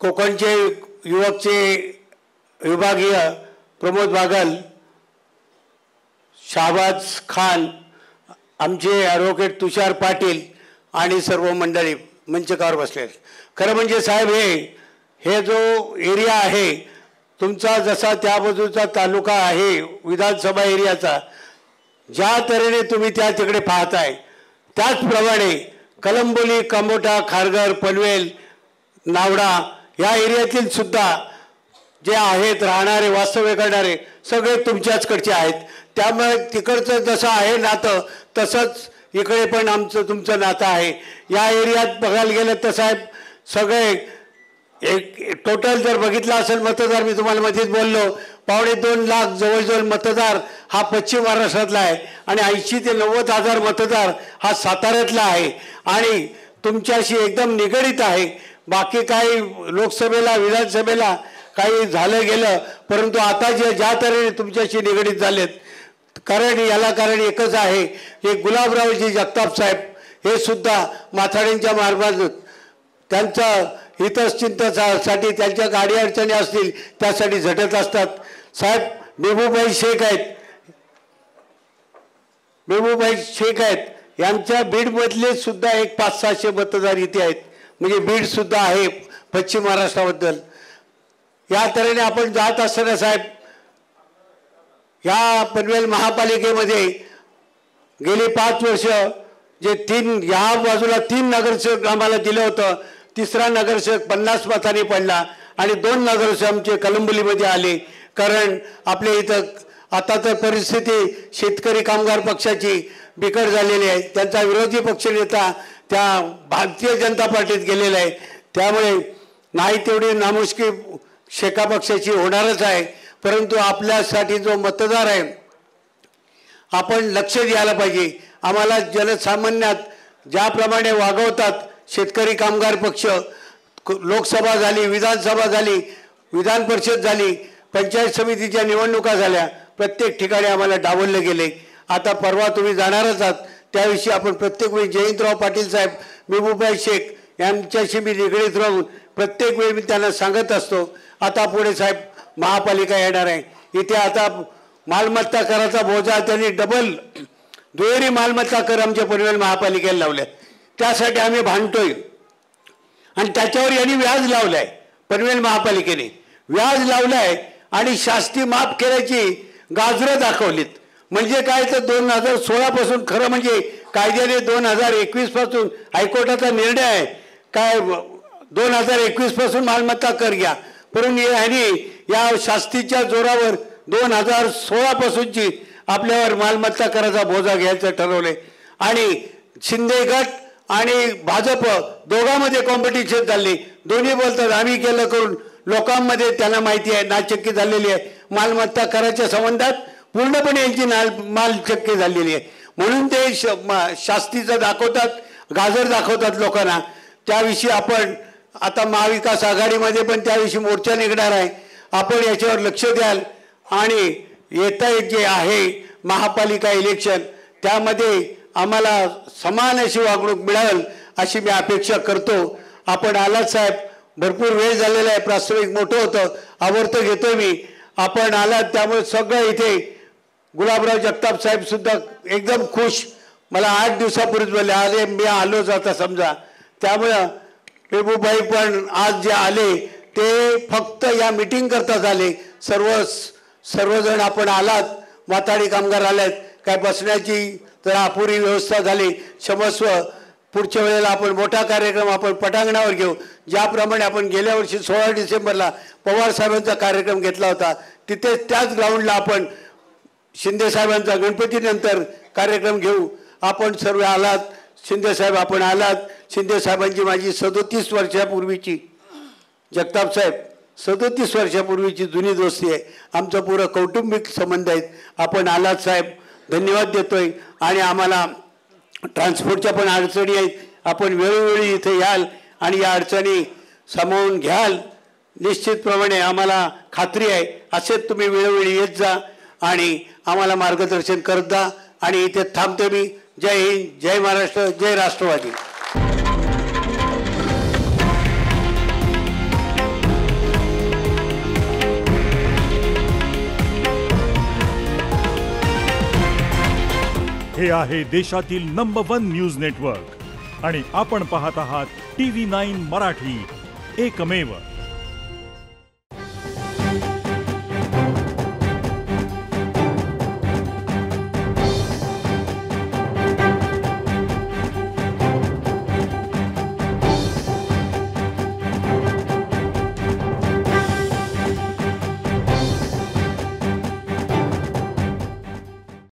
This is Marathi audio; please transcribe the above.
कोकणचे युवकचे विभागीय प्रमोद बागल, शाहबाज खान, आमचे ॲडव्होकेट तुषार पाटील आणि सर्व मंडळी मंचकावर बसले. खरं म्हणजे साहेब हे जो एरिया आहे तुमचा, जसा त्या बाजूचा तालुका आहे विधानसभा एरियाचा, ज्या तऱ्हेने तुम्ही त्या तिकडे पाहताय त्याचप्रमाणे कलंबोली, कांबोटा, खारघर, पनवेल, नावडा या एरियातील सुद्धा जे आहेत राहणारे वास्तव्य करणारे सगळे तुमच्याचकडचे आहेत. त्यामुळे तिकडचं जसं आहे नातं तसंच इकडे पण तुमचं नातं आहे. या एरियात बघायला गेलं तर साहेब सगळे एक टोटल जर बघितलं असेल मतदार, मी तुम्हाला मध्येच बोललो 2.25 लाख जवळजवळ मतदार हा पश्चिम महाराष्ट्रातला आहे आणि 80 ते 90 हजार मतदार हा साताऱ्यातला आहे आणि तुमच्याशी एकदम निगडीत आहे. बाकी काही लोकसभेला विधानसभेला काही झालं गेलं, परंतु आता ज्या तऱ्हेने तुमच्याशी निगडीत झालेत कारण एकच आहे, हे गुलाबरावजी जगताप साहेब हे सुद्धा माथाड्यांच्या मार्फत त्यांचा हितचिंतनासाठी त्यांच्या गाडी अडचणी असतील त्यासाठी झटत असतात. साहेब मेहबूबाई शेख आहेत यांच्या बीडमधले सुद्धा एक 500-600 मतदार इथे आहेत. म्हणजे बीड सुद्धा आहे पश्चिम महाराष्ट्राबद्दल. या तऱ्हेने आपण जात असताना साहेब या पनवेल महापालिकेमध्ये गेली 5 वर्ष जे या बाजूला 3 नगरसेवक आम्हाला दिलं होतं, तिसरा नगरसेवक 50 मतांनी पडला आणि 2 नगरसेवक आमचे कलंबोलीमध्ये आले. कारण आपल्या इथं आता तर परिस्थिती शेतकरी कामगार पक्षाची बिकट झालेली आहे. त्यांचा विरोधी पक्षनेता त्या भारतीय जनता पार्टीत गेलेला आहे. त्यामुळे नाही तेवढी नामुष्की शेका पक्षाची होणारच आहे. परंतु आपल्यासाठी जो मतदार आहे आपण लक्ष द्यायला पाहिजे. आम्हाला जनसामान्यात ज्याप्रमाणे वागवतात शेतकरी कामगार पक्ष, लोकसभा झाली, विधानसभा झाली, विधान परिषद झाली, पंचायत समितीच्या निवडणुका झाल्या, प्रत्येक ठिकाणी आम्हाला डावलले गेले. आता परवा तुम्ही जाणारच आहात त्याविषयी आपण प्रत्येक वेळी जयंतराव पाटील साहेब, मेहबूबाई शेख यांच्याशी मी निगडीत राहून प्रत्येक वेळी मी त्यांना सांगत असतो. आता पुढे साहेब महापालिका येणार आहे. इथे आता मालमत्ता कराचा बोजा त्यांनी दुहेरी मालमत्ता कर आमच्या पनवेल महापालिकेला लावल्या. त्यासाठी आम्ही भांडतोय आणि त्याच्यावर यांनी व्याज लावलंय. पनवेल महापालिकेने व्याज लावलंय आणि शास्ती माफ केल्याची गाजरं दाखवलीत. म्हणजे काय तर 2016 पासून, खरं म्हणजे कायद्याने 2021 पासून हायकोर्टाचा निर्णय आहे काय 2021 पासून मालमत्ता कर घ्या, परंतु यांनी या शास्तीच्या जोरावर 2016 पासूनची आपल्यावर मालमत्ता कराचा बोजा घ्यायचं ठरवले. आणि शिंदे गट आणि भाजप दोघांमध्ये कॉम्पिटिशन चालली. दोन्ही बोलतात आम्ही केलं करून, लोकांमध्ये त्यांना माहिती आहे नाचक्की झालेली आहे. मालमत्ता कराच्या संबंधात पूर्णपणे यांची मालचक्की झालेली आहे. म्हणून ते शास्तीचं दाखवतात, गाजर दाखवतात लोकांना. त्याविषयी आपण आता महाविकास आघाडीमध्ये पण त्याविषयी मोर्चा निघणार आहे. आपण याच्यावर लक्ष द्याल आणि येता जे आहे महापालिका इलेक्शन त्यामध्ये आम्हाला समान अशी वागणूक मिळेल अशी मी अपेक्षा करतो. आपण आलात साहेब, भरपूर वेळ झालेला आहे, प्रास्ताविक मोठं होतं, आवर्त घेतोय मी. आपण आलात त्यामुळे सगळं इथे गुलाबराव जगताप साहेब सुद्धा एकदम खुश. मला 8 दिवसापूर्वीच बोलले अरे मी आलोच आता समजा. त्यामुळं मेहबूबाई पण आज जे आले ते फक्त या मीटिंग करताच आले. सर्वजण आपण आलात, माथाडी कामगार आलेत, काय बसण्याची तर अपुरी व्यवस्था झाली, क्षमस्व. पुढच्या वेळेला आपण मोठा कार्यक्रम आपण पटांगणावर घेऊ. ज्याप्रमाणे आपण गेल्या वर्षी 16 डिसेंबरला पवार साहेबांचा कार्यक्रम घेतला होता, तिथे त्याच ग्राउंडला आपण शिंदे साहेबांचा गणपतीनंतर कार्यक्रम घेऊ. आपण सर्व आलात, शिंदे साहेब आपण आलात. शिंदे साहेबांची माझी 37 वर्षापूर्वीची, जगताप साहेब 37 वर्षापूर्वीची जुनी दोस्ती आहे. आमचं पुरं कौटुंबिक संबंध आहेत. आपण आलात साहेब, धन्यवाद देतोय. आणि आम्हाला ट्रान्सपोर्टच्या पण अडचणी आहेत, आपण वेळोवेळी इथे याल आणि या अडचणी सामावून घ्याल. निश्चितप्रमाणे आम्हाला खात्री आहे असेच तुम्ही वेळोवेळी येत जा आणि आम्हाला मार्गदर्शन करत जा. आणि इथे थांबते मी. जय हिंद, जय महाराष्ट्र, जय राष्ट्रवादी. हे आहे देशातील नंबर 1 न्यूज नेटवर्क आणि आपण पाहत आहात TV9 मराठी, एकमेव.